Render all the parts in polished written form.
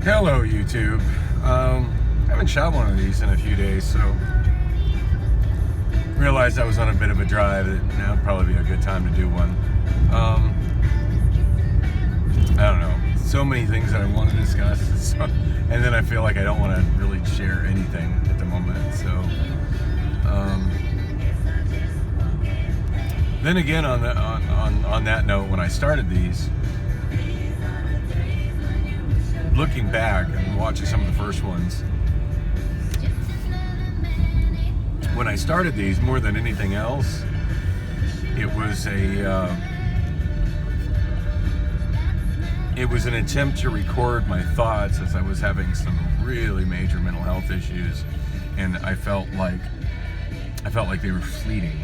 Hello, YouTube. I haven't shot one of these in a few days, so realized I was on a bit of a drive. That now would probably be a good time to do one. I don't know. So many things that I want to discuss, and then I feel like I don't want to really share anything at the moment. So, then again, on that note, when I started these, looking back and watching some of the first ones, when I started these, more than anything else, it was an attempt to record my thoughts as I was having some really major mental health issues, and I felt like they were fleeting.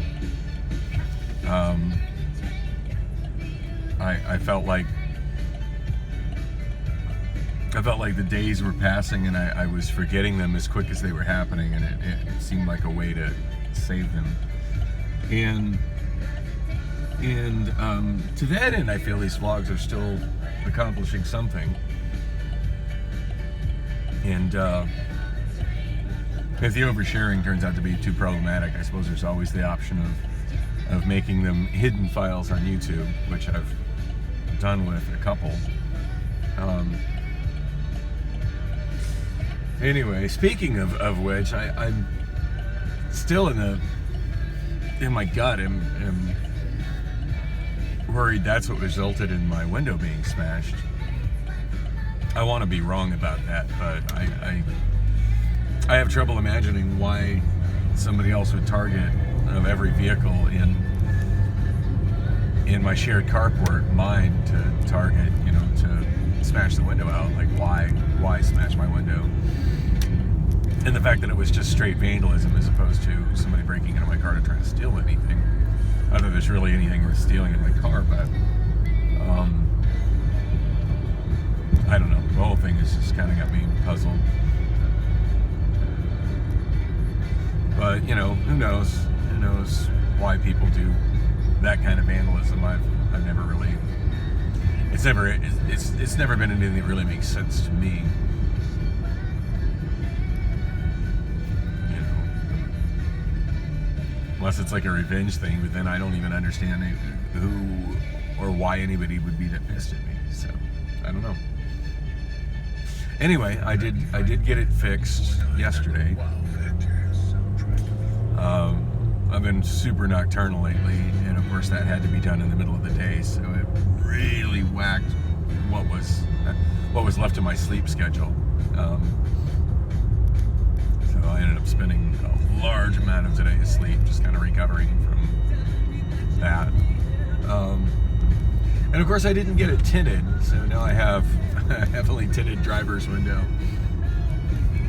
I felt like the days were passing and I was forgetting them as quick as they were happening, and it seemed like a way to save them. And to that end, I feel these vlogs are still accomplishing something. And if the oversharing turns out to be too problematic, I suppose there's always the option of making them hidden files on YouTube, which I've done with a couple. Anyway, speaking of which, I'm still in my gut. I'm worried that's what resulted in my window being smashed. I want to be wrong about that, but I have trouble imagining why somebody else would target of every vehicle in my shared carport mine to target, to smash the window out. Like, why smash my window? And the fact that it was just straight vandalism as opposed to somebody breaking into my car to try to steal anything. Not that there's really anything worth stealing in my car, but I don't know. The whole thing has just kind of got me puzzled. But, who knows? Who knows why people do that kind of vandalism? I've never really... It's never been anything that really makes sense to me. Unless it's like a revenge thing, but then I don't even understand who or why anybody would be that pissed at me. So, I don't know. Anyway, I did get it fixed yesterday. I've been super nocturnal lately, and of course that had to be done in the middle of the day, so it really whacked what was left of my sleep schedule. So I ended up spending a large amount of today asleep, just kind of recovering from that. And of course I didn't get it tinted, so now I have a heavily tinted driver's window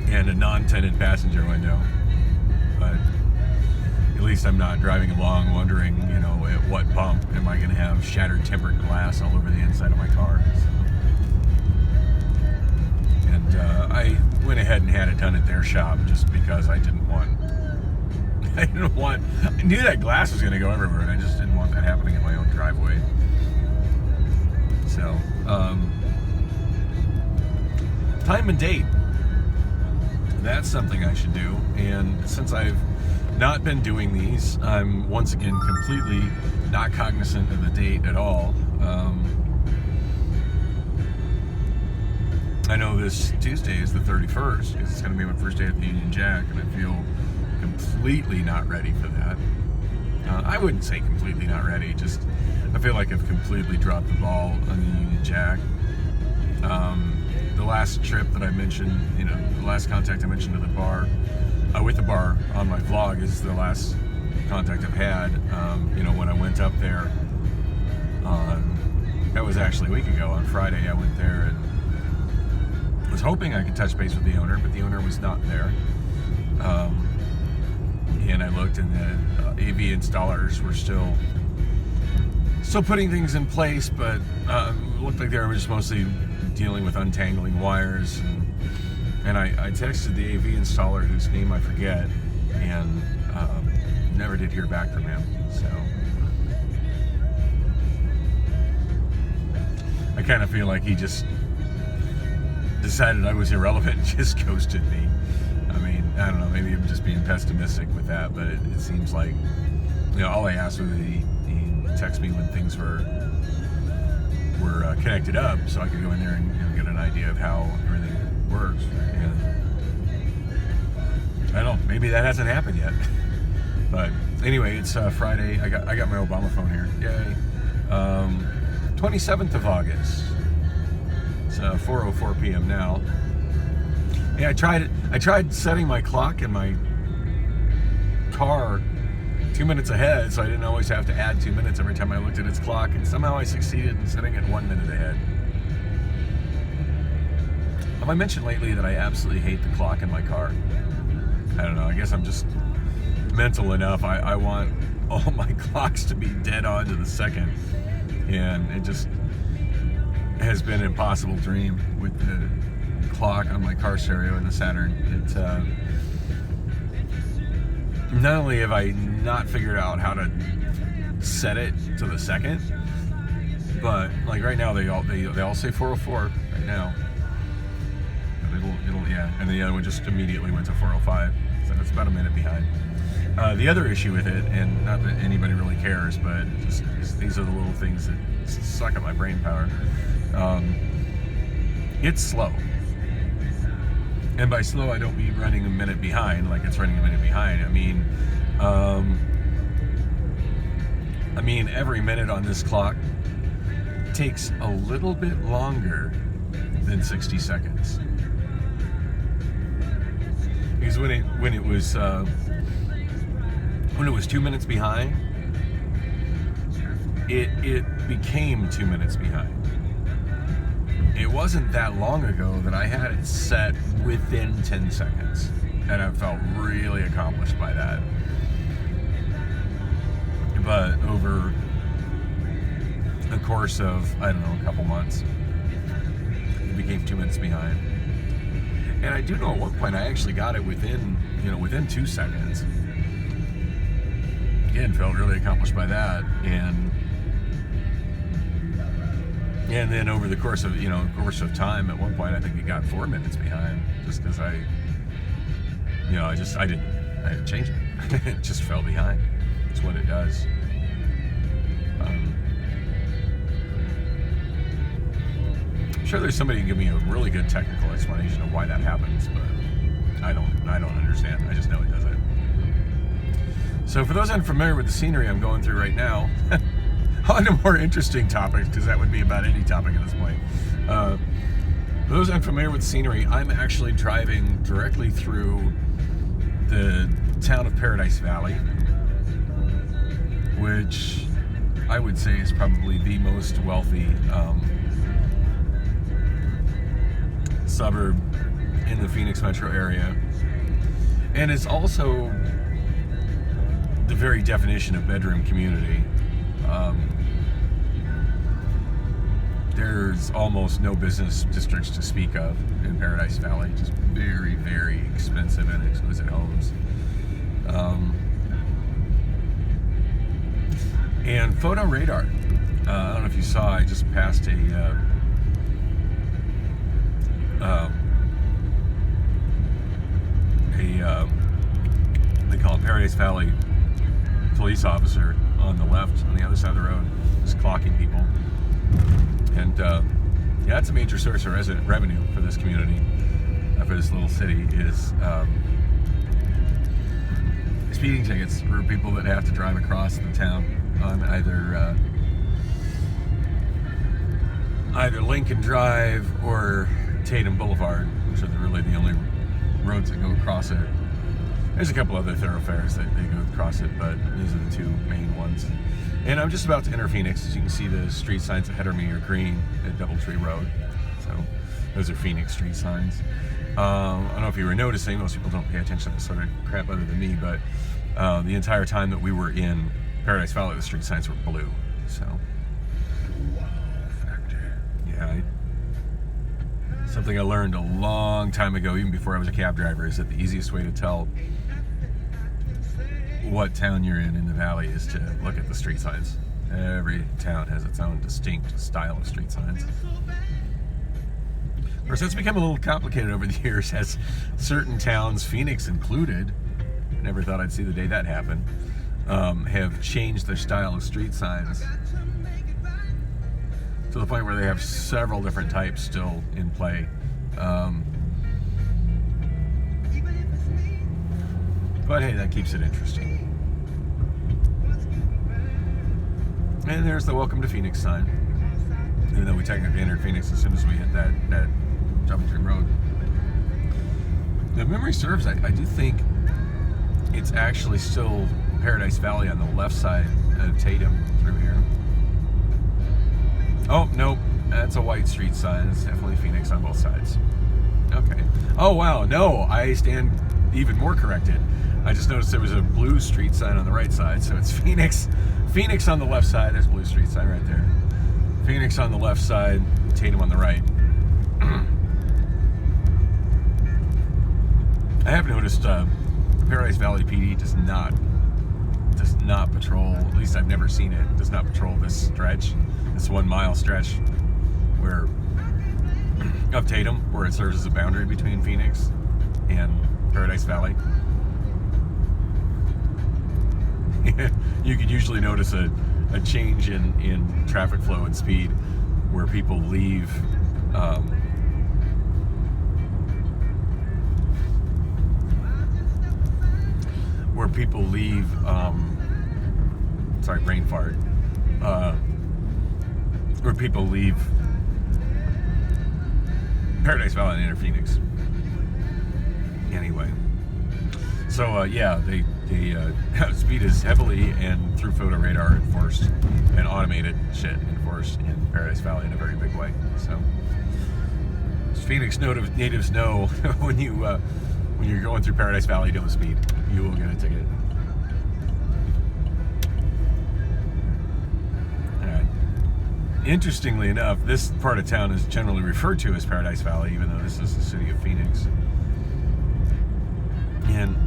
and a non-tinted passenger window. But at least I'm not driving along wondering, at what bump am I going to have shattered tempered glass all over the inside of my car. So. And I went ahead and had it done at their shop just because I knew that glass was going to go everywhere, and I just didn't want that happening in my own driveway. So, time and date. That's something I should do. And since I've not been doing these, I'm once again completely not cognizant of the date at all. I know this Tuesday is the 31st, because it's going to be my first day at the Union Jack, and I feel completely not ready for that. I wouldn't say completely not ready, just I feel like I've completely dropped the ball on the Union Jack. The last trip that I mentioned, the last contact I mentioned to the bar, with the bar on my vlog, is the last contact I've had. When I went up there that was actually a week ago, on Friday I went there and was hoping I could touch base with the owner, but the owner was not there. And I looked, and the AV installers were still putting things in place, but looked like they were just mostly dealing with untangling wires. And I texted the AV installer, whose name I forget, and never did hear back from him. So I kind of feel like he just decided I was irrelevant and just ghosted me. I mean, I don't know, maybe I'm just being pessimistic with that, but it seems like, all I asked was he text me when things were connected up, so I could go in there and get an idea of how everything works. And I don't know, maybe that hasn't happened yet. But anyway, it's Friday. I got my Obama phone here. Yay. 27th of August. It's 4:04 p.m. now. Yeah, I tried setting my clock in my car 2 minutes ahead, so I didn't always have to add 2 minutes every time I looked at its clock, and somehow I succeeded in setting it 1 minute ahead. Have I mentioned lately that I absolutely hate the clock in my car? I don't know, I guess I'm just mental enough. I want all my clocks to be dead on to the second, and it just has been an impossible dream with the clock on my car stereo in the Saturn. It's not only have I not figured out how to set it to the second, but like right now they all say 4:04 right now. It'll and the other one just immediately went to 4:05, so it's about a minute behind. The other issue with it, and not that anybody really cares, but just these are the little things that suck at my brain power. It's slow. And by slow, I don't mean running a minute behind, like it's running a minute behind. I mean every minute on this clock takes a little bit longer than 60 seconds. Because when it was 2 minutes behind, it became 2 minutes behind. It wasn't that long ago that I had it set within 10 seconds, and I felt really accomplished by that. But over the course of, I don't know, a couple months, it became 2 minutes behind. And I do know at one point I actually got it within 2 seconds. Again, felt really accomplished by that, and then over the course of time, at one point I think it got 4 minutes behind, just because I didn't change it. It just fell behind. That's what it does. I'm sure there's somebody who can give me a really good technical explanation of why that happens, but I don't understand. I just know it does it. So for those unfamiliar with the scenery I'm going through right now, on to more interesting topics, because that would be about any topic at this point. For those unfamiliar with the scenery, I'm actually driving directly through the town of Paradise Valley, which I would say is probably the most wealthy suburb in the Phoenix metro area, and it's also the very definition of bedroom community. There's almost no business districts to speak of in Paradise Valley, just very, very expensive and exquisite homes. And photo radar. I don't know if you saw, I just passed they call it Paradise Valley police officer on the left, on the other side of the road, just clocking people. And that's a major source of revenue for this community, for this little city, is speeding tickets for people that have to drive across the town on either Lincoln Drive or Tatum Boulevard, which are really the only roads that go across it. There's a couple other thoroughfares that they go across it, but these are the two main ones. And I'm just about to enter Phoenix. As you can see, the street signs ahead of me are green at Doubletree Road. So those are Phoenix street signs. I don't know if you were noticing, most people don't pay attention to this sort of crap other than me, but the entire time that we were in Paradise Valley, the street signs were blue. So, yeah, something I learned a long time ago, even before I was a cab driver, is that the easiest way to tell what town you're in the valley is to look at the street signs. Every town has its own distinct style of street signs. Of course, that's become a little complicated over the years as certain towns, Phoenix included, never thought I'd see the day that happened, have changed their style of street signs to the point where they have several different types still in play. But hey, that keeps it interesting. And there's the Welcome to Phoenix sign. Even though we technically entered Phoenix as soon as we hit that Jumping Tree Road. The memory serves, I do think it's actually still Paradise Valley on the left side of Tatum through here. Oh, nope. That's a white street sign. It's definitely Phoenix on both sides. Okay. Oh, wow. No, I stand even more corrected. I just noticed there was a blue street sign on the right side, so it's Phoenix. Phoenix on the left side. There's a blue street sign right there. Phoenix on the left side, Tatum on the right. I have noticed Paradise Valley PD does not patrol, at least I've never seen it, does not patrol this stretch, this 1 mile stretch where of Tatum, where it serves as a boundary between Phoenix and Paradise Valley. You could usually notice a change in traffic flow and speed where people leave sorry, brain fart, where people leave Paradise Valley and enter Phoenix. Anyway, so yeah, they speed is heavily and through photo radar enforced, and automated shit enforced in Paradise Valley in a very big way. So Phoenix natives know when you're going through Paradise Valley, don't speed. You will get a ticket. All right. Interestingly enough, this part of town is generally referred to as Paradise Valley, even though this is the city of Phoenix. And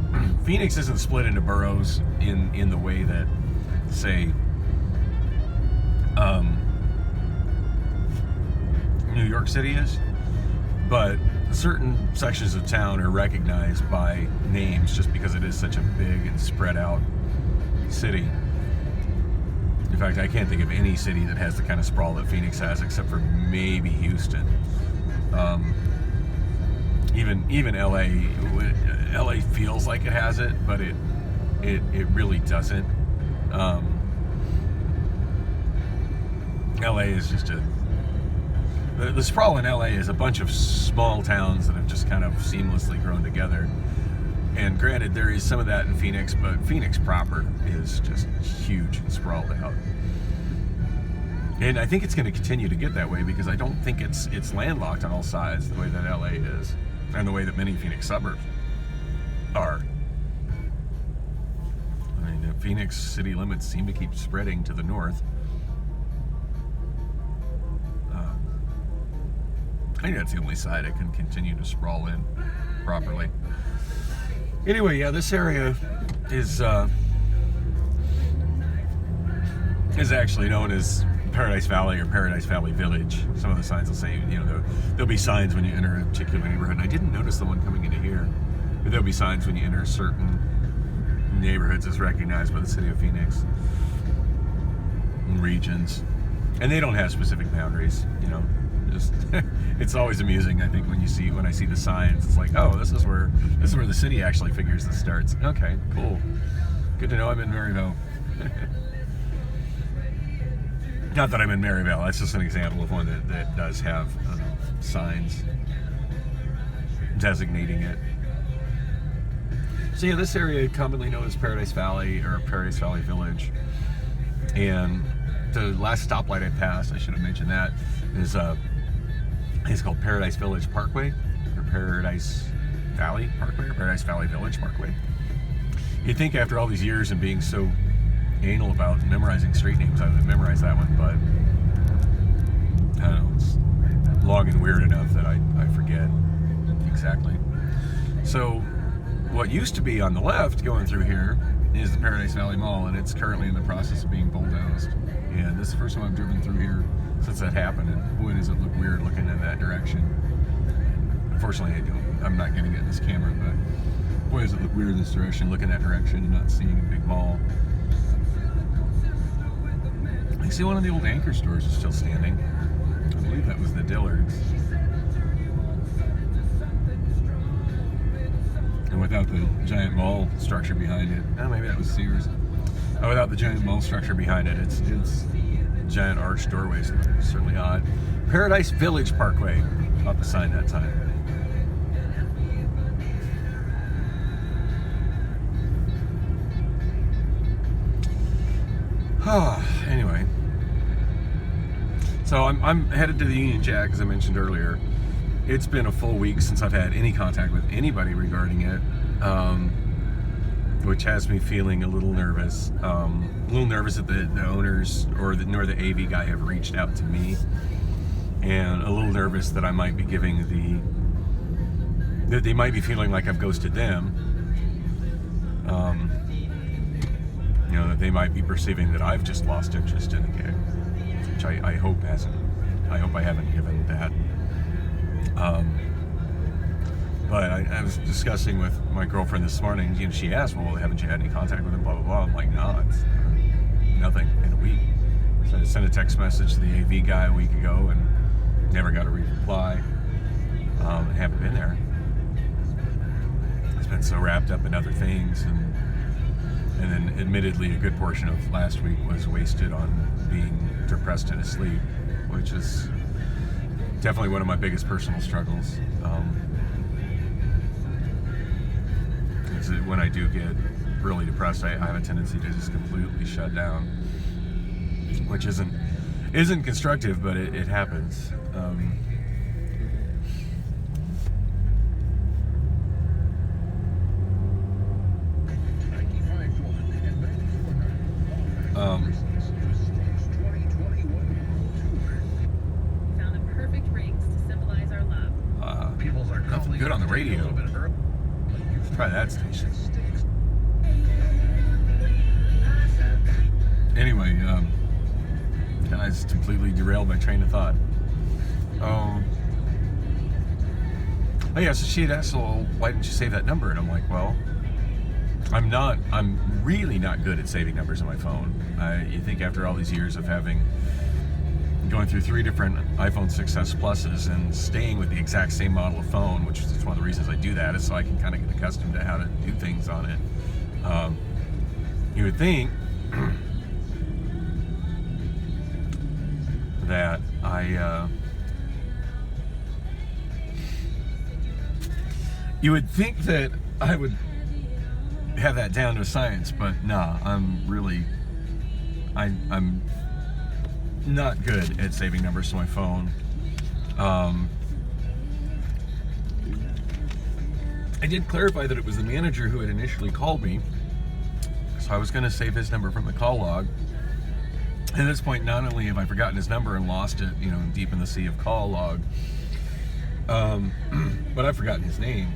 Phoenix isn't split into boroughs in the way that, say, New York City is, but certain sections of town are recognized by names just because it is such a big and spread out city. In fact, I can't think of any city that has the kind of sprawl that Phoenix has, except for maybe Houston. Even LA. LA feels like it has it, but it really doesn't. LA is just the sprawl in LA is a bunch of small towns that have just kind of seamlessly grown together. And granted, there is some of that in Phoenix, but Phoenix proper is just huge and sprawled out. And I think it's going to continue to get that way because I don't think it's landlocked on all sides the way that LA is, and the way that many Phoenix suburbs are. I mean, the Phoenix city limits seem to keep spreading to the north. I think that's the only side it can continue to sprawl in properly. Anyway, yeah, this area is actually known as Paradise Valley or Paradise Valley Village. Some of the signs will say, there'll be signs when you enter a particular neighborhood. And I didn't notice the one coming into here, but there'll be signs when you enter certain neighborhoods as recognized by the city of Phoenix and regions. And they don't have specific boundaries, Just it's always amusing, I think, when I see the signs. It's like, oh, this is where the city actually figures this starts. Okay, cool. Good to know I'm in Maryville. Not that I'm in Maryville. That's just an example of one that does have signs designating it. So yeah, this area commonly known as Paradise Valley or Paradise Valley Village. And the last stoplight I passed, I should have mentioned that, is it's called Paradise Village Parkway, or Paradise Valley Parkway, or Paradise Valley Village Parkway. You'd think after all these years and being so anal about memorizing street names, I would memorize that one, but I don't know, it's long and weird enough that I forget exactly. So what used to be on the left going through here is the Paradise Valley Mall, and it's currently in the process of being bulldozed. And this is the first time I've driven through here since that happened, and boy does it look weird looking in that direction. Unfortunately, I'm not getting it in this camera, but boy, does it look weird in this direction, looking that direction and not seeing a big mall. I see one of the old Anchor stores is still standing. I believe that was the Dillard's. And without the giant mall structure behind it, maybe that was Sears. Without the giant mall structure behind it, it's giant arched doorways. Certainly odd. Paradise Village Parkway off the sign that time. Anyway, so I'm headed to the Union Jack, as I mentioned earlier. It's been a full week since I've had any contact with anybody regarding it, which has me feeling a little nervous. That the owners nor the AV guy have reached out to me, and a little nervous that I might be that they might be feeling like I've ghosted them. That they might be perceiving that I've just lost interest in the gig, which I hope hasn't. I hope I haven't given that. But I was discussing with my girlfriend this morning, and she asked, well, haven't you had any contact with him, blah, blah, blah. I'm like, no, it's nothing in a week. So I sent a text message to the AV guy a week ago and never got a reply, and haven't been there. It's been so wrapped up in other things, and then admittedly a good portion of last week was wasted on being depressed and asleep, which is definitely one of my biggest personal struggles. When I do get really depressed, I have a tendency to just completely shut down, which isn't constructive, but it happens. Found the perfect rings to symbolize our love. Nothing good on the radio. Try that station. Anyway, guys, completely derailed my train of thought. Oh yeah, so she had asked, well, why didn't you save that number? And I'm like, well, I'm really not good at saving numbers on my phone. You think after all these years of going through 3 different iPhone 6s Pluses and staying with the exact same model of phone, which is one of the reasons I do that, is so I can kind of get accustomed to how to do things on it. You would think that you would think that I would have that down to a science, but nah, I'm not good at saving numbers to my phone. I did clarify that it was the manager who had initially called me, so I was going to save his number from the call log. And at this point, not only have I forgotten his number and lost it, deep in the sea of call log, but I've forgotten his name.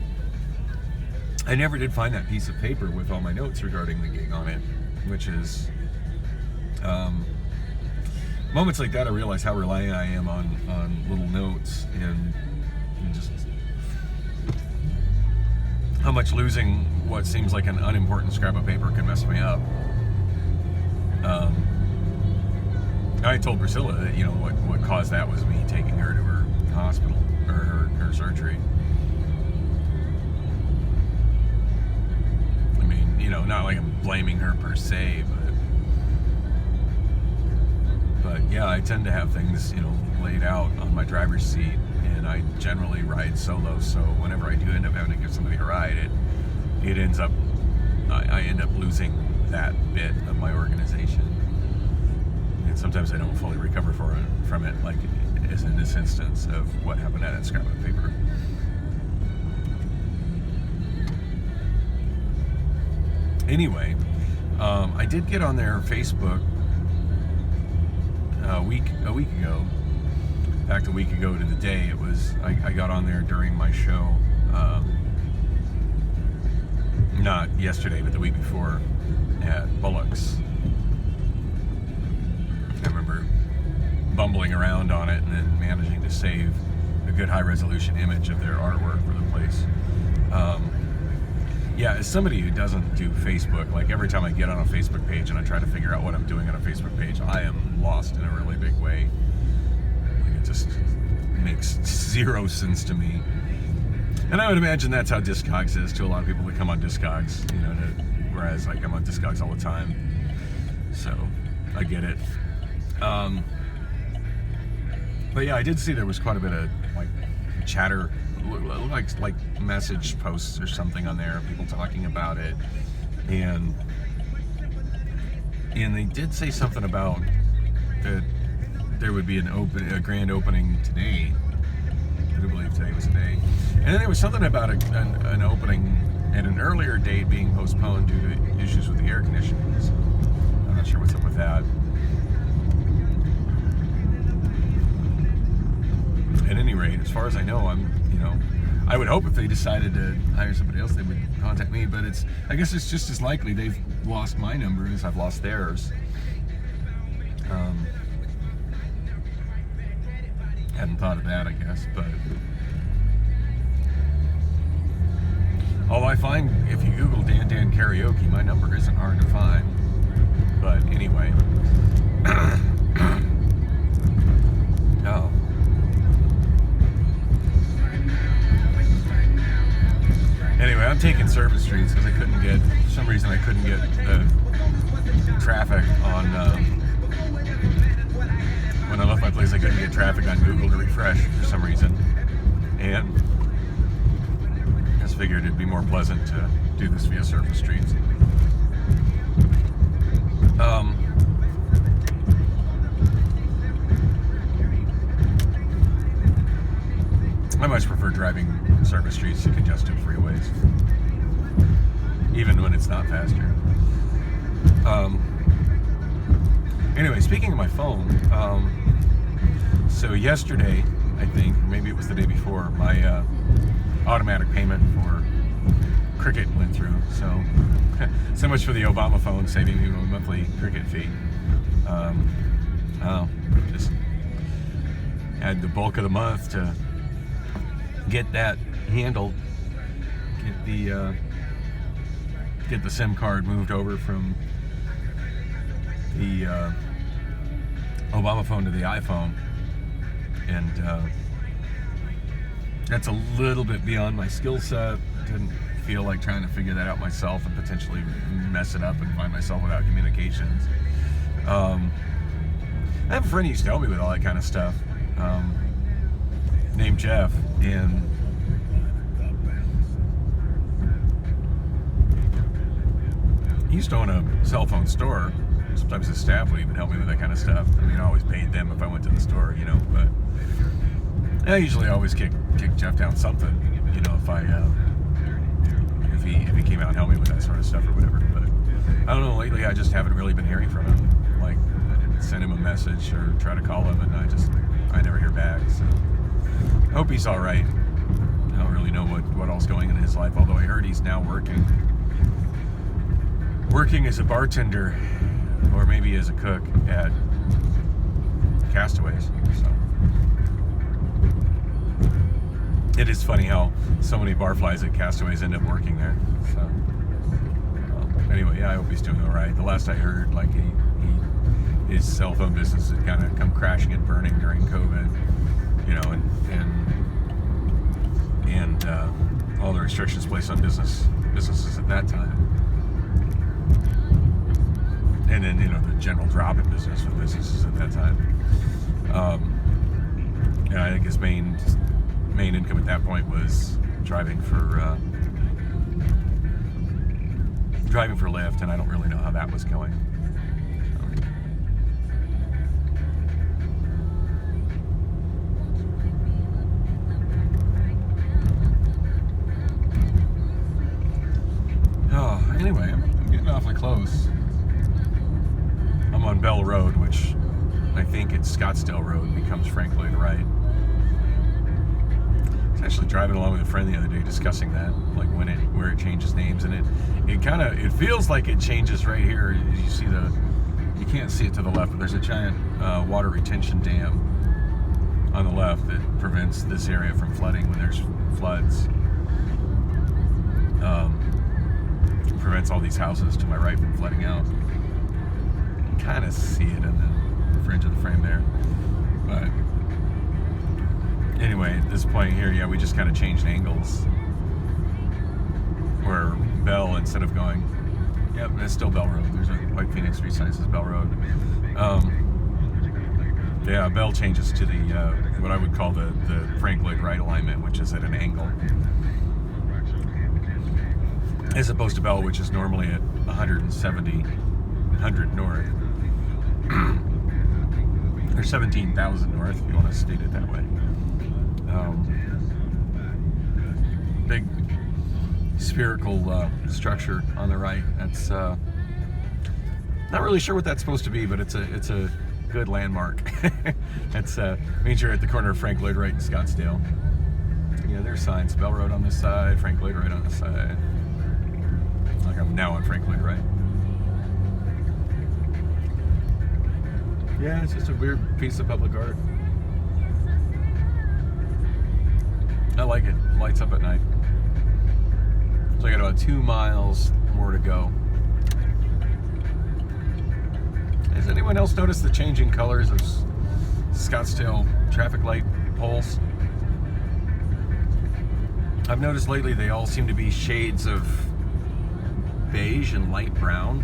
I never did find that piece of paper with all my notes regarding the gig on it, which is, moments like that I realize how reliant I am on little notes, and just how much losing what seems like an unimportant scrap of paper can mess me up. I told Priscilla that, what caused that was me taking her to her hospital, or her surgery. I mean, not like I'm blaming her per se, but yeah, I tend to have things, laid out on my driver's seat, and I generally ride solo, so whenever I do end up having to give somebody a ride, it ends up, I end up losing that bit of my organization. And sometimes I don't fully recover from it, like as in this instance of what happened at that scrap of paper. Anyway, I did get on their Facebook a week ago. In fact, a week ago to the day, it was. I got on there during my show, not yesterday, but the week before at Bullock's. I remember bumbling around on it and then managing to save a good high-resolution image of their artwork for the place. Yeah, as somebody who doesn't do Facebook, like every time I get on a Facebook page and I try to figure out what I'm doing on a Facebook page, I am lost in a really big way. Like, it just makes zero sense to me. And I would imagine that's how Discogs is to a lot of people that come on Discogs, you know, whereas like I'm on Discogs all the time. So I get it. But yeah, I did see there was quite a bit of like chatter, like message posts or something on there, people talking about it, and they did say something about that there would be a grand opening today. I do believe today was the day, and then there was something about an opening at an earlier date being postponed due to issues with the air conditioning. So I'm not sure what's up with that. At any rate, as far as I know, I would hope if they decided to hire somebody else, they would contact me, but I guess it's just as likely they've lost my number as I've lost theirs. Hadn't thought of that, I guess, but although I find if you Google Dan Karaoke, my number isn't hard to find. But anyway. Oh. Anyway, I'm taking service streets because for some reason I couldn't get the traffic on, when I left my place I couldn't get traffic on Google to refresh for some reason. And I just figured it'd be more pleasant to do this via surface streets. I much prefer driving surface streets to congested freeways, even when it's not faster. Anyway, speaking of my phone, so yesterday, I think, or maybe it was the day before, my automatic payment for Cricket went through. So much for the Obama phone saving me a monthly Cricket fee. Just had the bulk of the month to get that handled, get the SIM card moved over from the Obama phone to the iPhone, and that's a little bit beyond my skill set. Didn't feel like trying to figure that out myself and potentially mess it up and find myself without communications. I have a friend who used to help me with all that kind of stuff, named Jeff, and he used to own a cell phone store. Sometimes his staff would even help me with that kind of stuff. I mean, I always paid them if I went to the store, you know, but I usually always kick Jeff down something, you know, if he came out and helped me with that sort of stuff or whatever. But I don't know, lately I just haven't really been hearing from him. Like, send him a message or try to call him, and I never hear back. So I hope he's all right. I don't really know what all's going on in his life, although I heard he's now working as a bartender, or maybe as a cook at Castaways. So it is funny how so many barflies at Castaways end up working there. So anyway, yeah, I hope he's doing all right. The last I heard, like his cell phone business had kind of come crashing and burning during COVID, you know, and all the restrictions placed on businesses at that time. And then, you know, the general drop in business for businesses at that time. And I think his main income at that point was driving for Lyft, and I don't really know how that was going. Anyway, I'm getting awfully close. I'm on Bell Road, which I think it's Scottsdale Road becomes Frank Lloyd Wright. I was actually driving along with a friend the other day discussing that, like where it changes names, and it feels like it changes right here. You see you can't see it to the left, but there's a giant water retention dam on the left that prevents this area from flooding when there's floods. Prevents all these houses to my right from flooding out. You can kind of see it in the fringe of the frame there. But anyway, at this point here, yeah, we just kind of changed angles. Where Bell, instead of going, yep, it's still Bell Road. There's a White Phoenix Street sign that says Bell Road. Yeah, Bell changes to the what I would call the Frank Lloyd Wright alignment, which is at an angle, as opposed to Bell, which is normally at 100 north, or 17,000 north, if you want to state it that way. Big spherical structure on the right. That's not really sure what that's supposed to be, but it's a good landmark. That's means you're at the corner of Frank Lloyd Wright and Scottsdale. Yeah, there's signs. Bell Road on this side, Frank Lloyd Wright on this side. Like I'm now on Frank Lloyd Wright. Yeah, it's just a weird piece of public art. I like it. Lights up at night. So I got about 2 miles more to go. Has anyone else noticed the changing colors of Scottsdale traffic light poles? I've noticed lately they all seem to be shades of beige and light brown.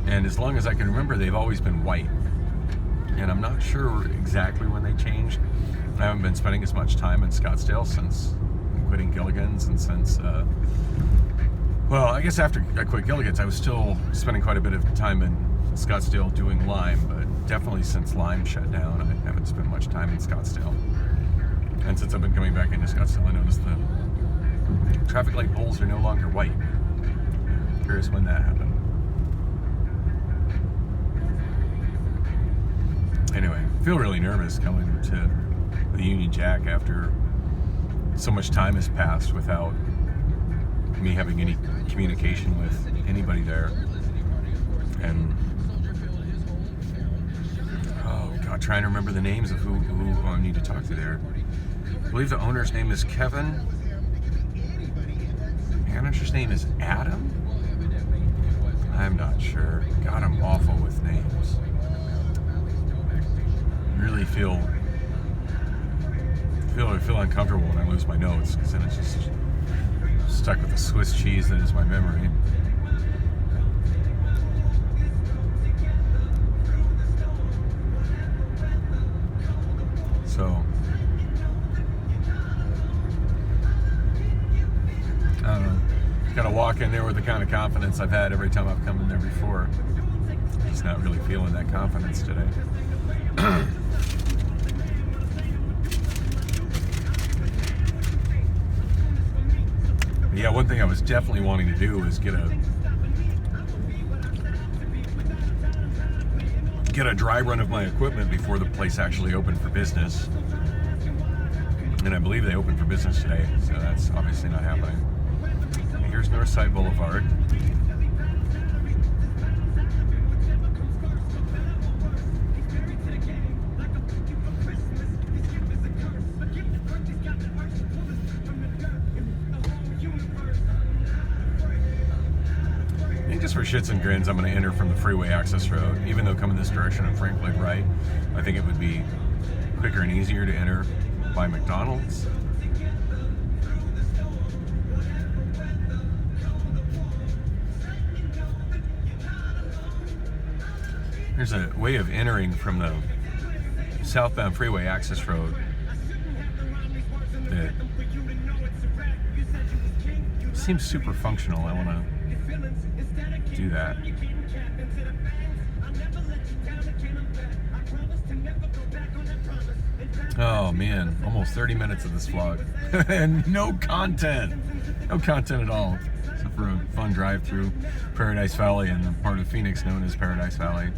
And as long as I can remember, they've always been white. And I'm not sure exactly when they changed. I haven't been spending as much time in Scottsdale since quitting Gilligan's, and since, well, I guess after I quit Gilligan's, I was still spending quite a bit of time in Scottsdale doing Lime, but definitely since Lime shut down, I haven't spent much time in Scottsdale. And since I've been coming back into Scottsdale, I noticed the traffic light poles are no longer white. I'm curious when that happened. Anyway, I feel really nervous coming to the Union Jack after so much time has passed without me having any communication with anybody there. And oh god, trying to remember the names of who I need to talk to there. I believe the owner's name is Kevin. The manager's name is Adam? I'm not sure. God, I'm awful with names. I really feel uncomfortable when I lose my notes, because then it's just stuck with the Swiss cheese that is my memory. So I don't know. Gotta walk in there with the kind of confidence I've had every time I've come in there before. Just not really feeling that confidence today. Yeah, one thing I was definitely wanting to do is get a dry run of my equipment before the place actually opened for business. And I believe they opened for business today, so that's obviously not happening. And here's Northside Boulevard. Just for shits and grins, I'm going to enter from the freeway access road. Even though coming this direction on Frank Lloyd Wright, I think it would be quicker and easier to enter by McDonald's. There's a way of entering from the southbound freeway access road that seems super functional. I want to do that. Oh man, almost 30 minutes of this vlog and no content at all, except for a fun drive through Paradise Valley and the part of Phoenix known as Paradise Valley.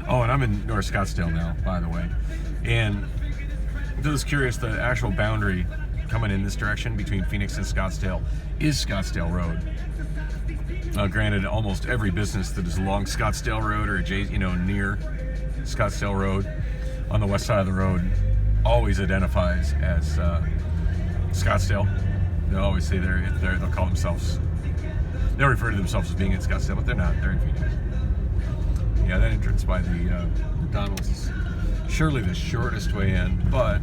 Oh, and I'm in North Scottsdale now, by the way. And for those curious, the actual boundary coming in this direction between Phoenix and Scottsdale is Scottsdale Road. Granted, almost every business that is along Scottsdale Road or near Scottsdale Road on the west side of the road always identifies as Scottsdale. They'll always say they'll call themselves, they'll refer to themselves as being in Scottsdale, but they're not. They're in Phoenix. Yeah, that entrance by the McDonald's is surely the shortest way in, but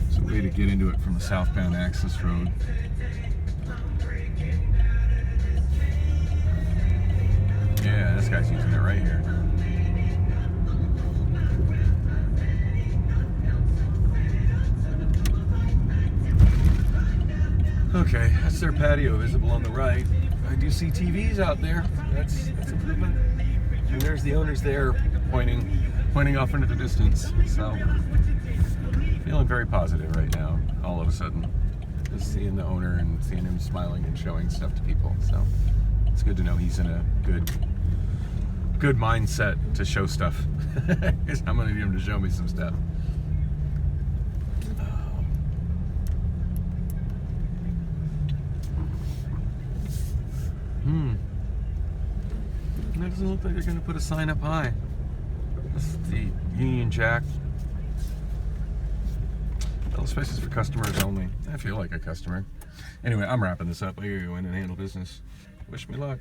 it's a way to get into it from the southbound access road. Yeah, this guy's using it right here. Okay, that's their patio visible on the right. I do see TVs out there. That's improvement. And there's the owners there pointing off into the distance. So feeling very positive right now, all of a sudden. Just seeing the owner and seeing him smiling and showing stuff to people. So it's good to know he's in a good mindset to show stuff. Because I'm gonna need him to show me some stuff. It doesn't look like they're going to put a sign up high. This is the Union Jack. Well, this place is for customers only. I feel like a customer. Anyway, I'm wrapping this up. I gotta go in and handle business. Wish me luck.